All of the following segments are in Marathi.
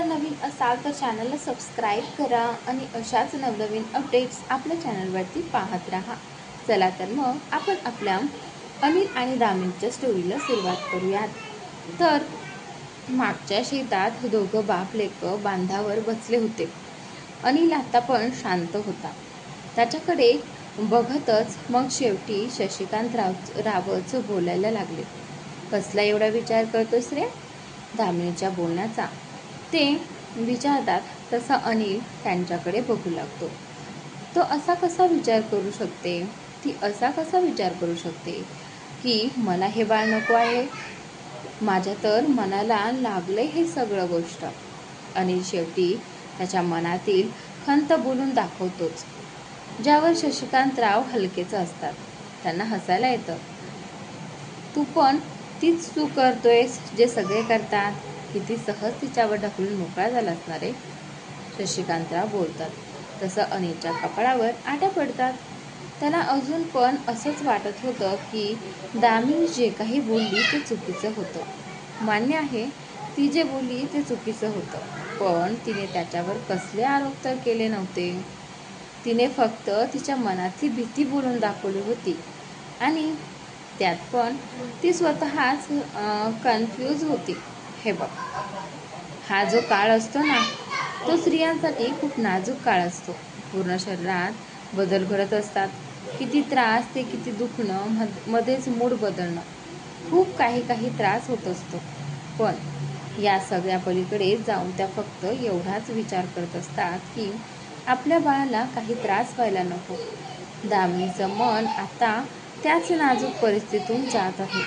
नवीन असाल तर चॅनलला सबस्क्राईब करा आणि अशाच नवनवीन अपडेट्स आपल्या चॅनलवरती पाहत राहा. चला तर मग आपण आपल्या अनिल आणि दामिनीच्या स्टोरीला सुरुवात करूयात. तर मागच्या शेतात दोघं बाप लेक बांधावर बसले होते. अनिल आता पण शांत होता. त्याच्याकडे बघतच मग शेवटी शशिकांत रावच बोलायला लागले. कसला एवढा विचार करतोस रे? दामिनीच्या बोलण्याचा ते विचारतात तसा अनिल त्यांच्याकडे बघू लागतो. तो असा कसा विचार करू शकते, ती असा कसा विचार करू शकते की मला हे बाळ नको आहे? माझ्या तर मनाला लागलंय हे सगळं गोष्ट. अनिल शेवटी त्याच्या मनातील खंत बोलून दाखवतोच, ज्यावर शशिकांतराव हलकेच असतात. त्यांना हसायला येतं. तू पण तीच चूक करतोयस जे सगळे करतात. किती सहज तिच्यावर ढकलून मोकळा झाला असणार आहे. शशिकांतराव बोलतात तसं अनिलच्या कपाळावर आट्या पडतात. त्याला अजून पण असंच वाटत होतं की दामिनी जे काही बोलली ते चुकीचं होतं. मान्य आहे, ती जे बोलली ते चुकीचं होतं, पण तिने त्याच्यावर कसले आरोप तर केले नव्हते. तिने फक्त तिच्या मनातली भीती बोलून दाखवली होती आणि त्यात पण ती स्वतःच कन्फ्यूज होती. हे बघ, हा जो काळ असतो ना, तो स्त्रियांसाठी खूप नाजूक काळ असतो. पूर्ण शरीरात बदल घडत असतात. किती त्रास ते किती दुखणं, मध्येच मूड बदलणं, खूप काही त्रास होत असतो. पण या सगळ्या पलीकडे जाऊन त्या फक्त एवढाच विचार करत असतात की आपल्या बाळाला काही त्रास व्हायला नको. दामिनीचं मन आता त्याच नाजूक परिस्थितीतून जात आहे.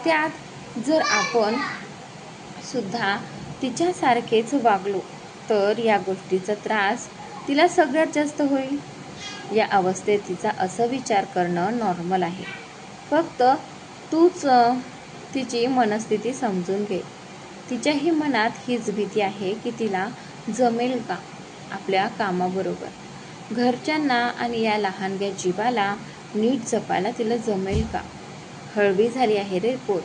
त्यात जर आपण सुद्धा तिच्यासारखेच वागलो तर या गोष्टीचा त्रास तिला सगळ्यात जास्त होईल. या अवस्थेत तिचा असं विचार करणं नॉर्मल आहे. फक्त तूच तिची मनस्थिती समजून घे. तिच्याही मनात हीच भीती आहे की तिला जमेल का आपल्या कामाबरोबर, घरच्यांना आणि या लहानग्या जीवाला नीट जपायला तिला जमेल का? हळवी झाली आहे रे पोर,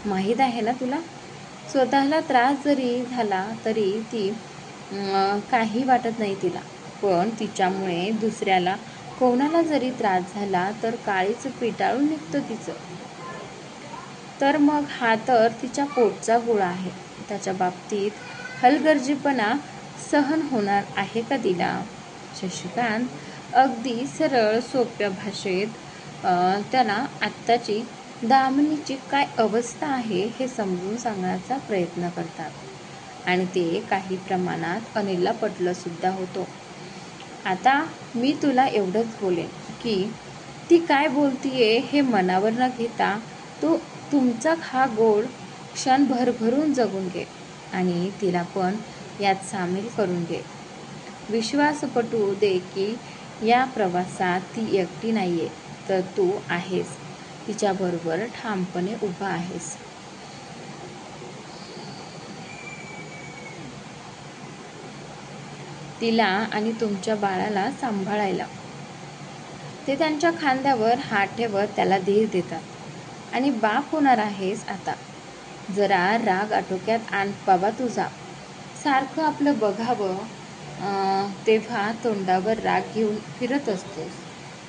माहीत आहे ना तुला. स्वतःला त्रास जरी झाला तरी ती काही वाटत नाही तिला, पण तिच्यामुळे दुसऱ्याला कोणाला जरी त्रास झाला तर काळीच पिटाळून निघतं तिचं. तर मग हा तर तिच्या पोटचा गोळा आहे. त्याच्या बाबतीत हलगर्जीपणा सहन होणार आहे का तिला? शशिकांत अगदी सरळ सोप्या भाषेत त्याला आत्ताची दामिनीची काय अवस्था आहे हे समजून सांगण्याचा प्रयत्न करतात आणि ते काही प्रमाणात अनिलला पटलं सुद्धा होतं. आता मी तुला एवढंच बोलेन की ती काय बोलतीये हे मनावर न घेता तो तुमचा हा गोड क्षण भरभरून जगून घे आणि तिला पण यात सामील करून घे. विश्वास पटू दे की या प्रवासात ती एकटी नाहीये, तर तू आहेस तिच्याबरोबर ठामपणे उभा आहेस. तिला आणि तुमच्या बाळाला सांभाळायला. ते त्यांच्या खांद्यावर हात ठेवत त्याला धीर देतात. आणि बाप होणार आहेस आता. जरा राग आटोक्यात आण बाबा तुझा. सारखं आपलं बघावं तेव्हा तोंडावर राग घेऊन फिरत असतोस.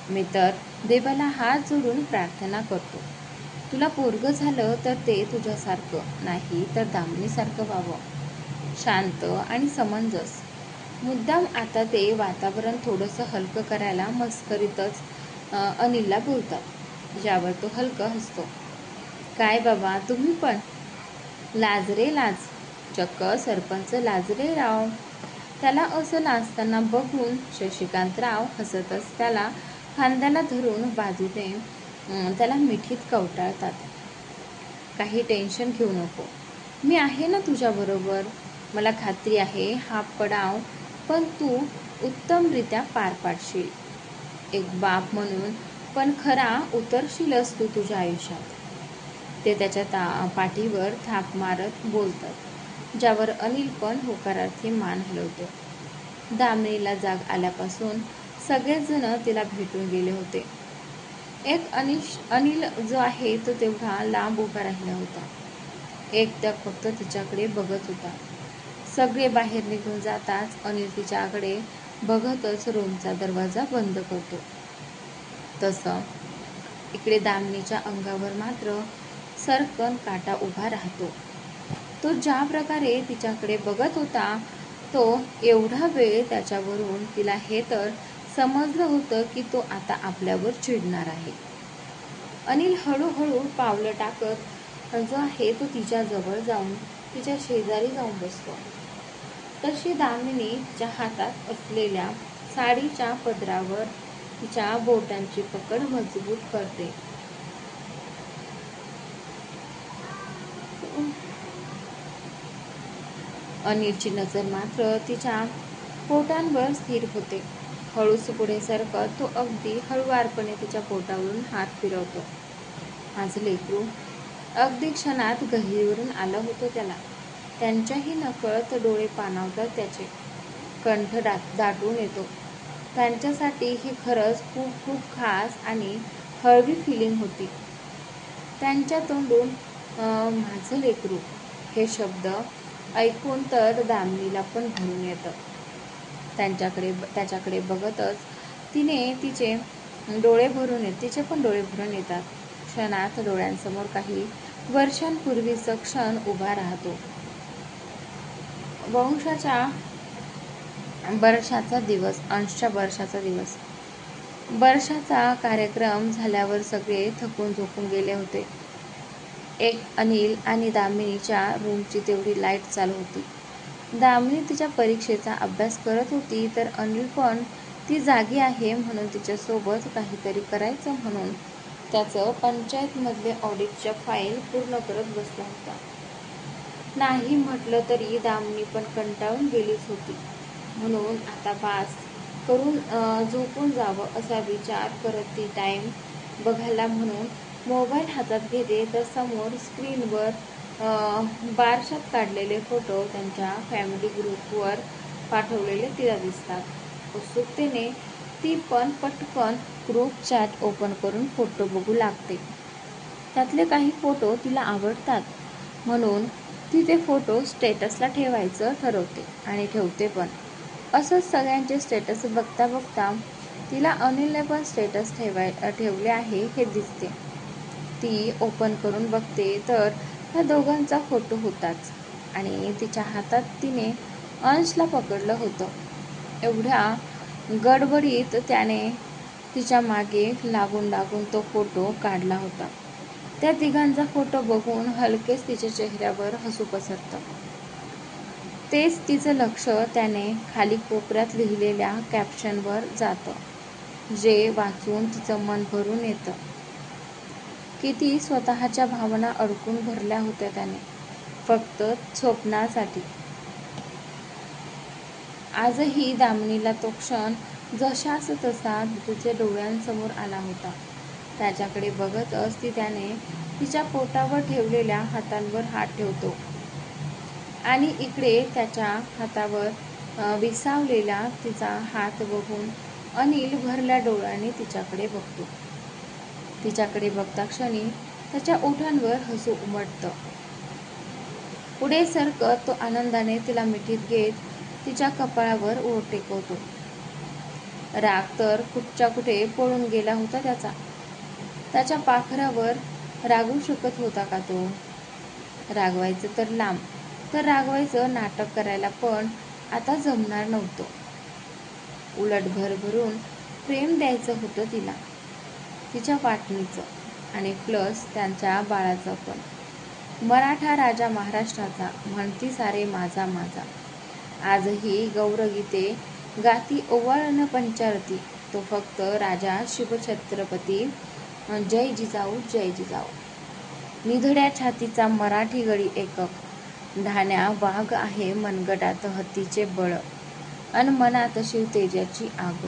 मी तर देवाला हात जोडून प्रार्थना करतो, तुला पोरगं झालं तर ते तुझ्यासारखं नाही तर दामिनीसारखं व्हावं, शांत आणि समंजस. मुद्दाम आता ते वातावरण थोडंसं हलकं करायला मस्करीतच अनिलला बोलतात, ज्यावर तो हलकं हसतो. काय बाबा तुम्ही पण? लाज रे लाज, चक्क सरपंच लाजरे राव. त्याला असं लाजताना बघून शशिकांतराव हसतच त्याला खांद्याला धरून बाजूने त्याला मिठीत कवटाळतात. काही टेन्शन घेऊ नको, मी आहे ना तुझ्याबरोबर. मला खात्री आहे हा पडाव पण तू उत्तमरित्या पार पाडशील. एक बाप म्हणून पण खरा उतरशीलच तू तुझ्या आयुष्यात. ते त्याच्या पाठीवर थाप मारत बोलतात, ज्यावर अनिल पण होकारार्थी मान हलवतो. दामिनीला जाग आल्यापासून सगळेच जण तिला भेटून गेले होते. एक अनिल जो आहे तो तेवढा लांब उभा राहिला होता. एकटक फक्त तिच्याकडे बघत होता. सगळे बाहेर निघून जाताच अनिल तिच्याकडे बघतच रूमचा दरवाजा बंद करतो. तसं इकडे दामिनीच्या अंगावर मात्र सरकन काटा उभा राहतो. तो ज्या प्रकारे तिच्याकडे बघत होता तो एवढा वेळ त्याच्यावरून तिला हे तर समजलं होतं की तो आता आपल्यावर चिडणार आहे. अनिल हळूहळू पावलं टाकत जो आहे तो तिच्याजवळ जाऊन तिच्या शेजारी जाऊन बसतो. तशी दामिनी तिच्या हातात असलेल्या साडीच्या पदरावर तिच्या बोटांची पकड मजबूत करते. अनिलची नजर मात्र तिच्या पोटांवर स्थिर होते. हळूच पुढे सरकत तो अगदी हळुवारपणे तिच्या पोटावरून हात फिरवतो. माझं लेकरू अगदी क्षणात गहिरीवरून आलं होतं त्याला. त्यांच्याही नकळत डोळे पाणावतात त्याचे. कंठ दाटून येतो. त्यांच्यासाठी ही खरंच खूप खूप खास आणि हळवी फिलिंग होती. त्यांच्या तोंडून माझं लेकरू हे शब्द ऐकून तर दामिनीला पण भरून येतं. त्याच्याकडे बघतच तिचे पण डोळे भरून येतात. क्षणात डोळ्यांसमोर काही वर्षांपूर्वीचा क्षण उभा राहतो. अंशच्या बर्षाचा दिवस. बर्षाचा कार्यक्रम झाल्यावर सगळे थकून झोपून गेले होते. एक अनिल आणि दामिनीच्या रूमची तेवढी लाईट चालू होती. दामिनी तिच्या परीक्षेचा अभ्यास करत होती तर अनिल पण ती जागी आहे म्हणून तिच्यासोबत काहीतरी करायचं म्हणून त्याचं पंचायतमधले ऑडिटच्या फाईल पूर्ण करत बसला होता. नाही म्हटलं तरी दामिनी पण कंटाळून गेलीच होती. म्हणून आता बास करून झोपून जावं असा विचार करत ती टाईम बघायला म्हणून मोबाईल हातात घेते तर समोर स्क्रीनवर बारशात काढलेले फोटो त्यांच्या फॅमिली ग्रुपवर पाठवलेले तिला दिसतात. उत्सुकतेने ती पण पटकन ग्रुप चॅट ओपन करून फोटो बघू लागते. त्यातले काही फोटो तिला आवडतात म्हणून ती ते फोटो स्टेटसला ठेवायचं ठरवते आणि ठेवते पण. असंच सगळ्यांचे स्टेटस बघता बघता तिला अनिलने पण स्टेटस ठेवले आहे हे दिसते. ती ओपन करून बघते तर त्या दोघांचा फोटो होताच आणि तिच्या हातात तिने अंशला पकडलं होतं. एवढ्या गडबडीत त्याने तिच्या मागे लागून तो फोटो काढला होता. त्या तिघांचा फोटो बघून हलकेच तिच्या चेहऱ्यावर हसू पसरतं. तेच तिचं लक्ष त्याने खाली कोपऱ्यात लिहिलेल्या कॅप्शनवर जातं, जे वाचून तिचं मन भरून येतं. किती स्वतःच्या भावना अडकून भरल्या होत्या त्याने फक्त स्वप्नासाठी. आजही दामिनीला तो क्षण जशास तसा तिच्या डोळ्यांसमोर आला होता. त्याच्याकडे बघतच त्याने तिच्या पोटावर ठेवलेल्या हातांवर हात ठेवतो आणि इकडे त्याच्या हातावर विसावलेला तिचा हात बघून अनिल भरल्या डोळ्यांनी तिच्याकडे बघतो. तिच्याकडे बघता क्षणी त्याच्या ओठांवर हसू उमटतं. पुढे सरकत तो आनंदाने तिला मिठीत घेत तिच्या कपाळावर ओठ टेकवतो. राग तर कुठच्या कुठे पळून गेला होता त्याच्या पाखरावर. रागवू शकत होता का तो? रागवायचं तर लांब, तर रागवायचं नाटक करायला पण आता जमणार नव्हतं. उलट भरभरून प्रेम द्यायचं होतं तिला, तिच्या वाटणीचं आणि प्लस त्यांच्या बाळाचं पण. मराठा राजा महाराष्ट्राचा म्हणती सारे माझा माझा. आजही गौरगीते गाती ओवाळण पंचारती, तो फक्त राजा शिवछत्रपती जय जिजाऊ जय जिजाऊ. निधड्या छातीचा मराठी गडी एकक, ढाण्या वाघ आहे मनगटात हत्तीचे बळ, अन मनात शिवतेजाची आग.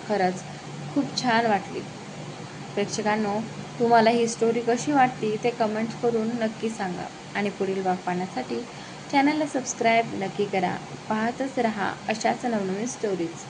खरंच खूप छान वाटली. प्रेक्षकांनो, तुम्हाला ही स्टोरी कशी वाटली ते कमेंट करून नक्की सांगा आणि पुढील भाग पाहण्यासाठी चॅनलला सबस्क्राईब नक्की करा. पाहतच रहा अशाच नवनवीन स्टोरीज.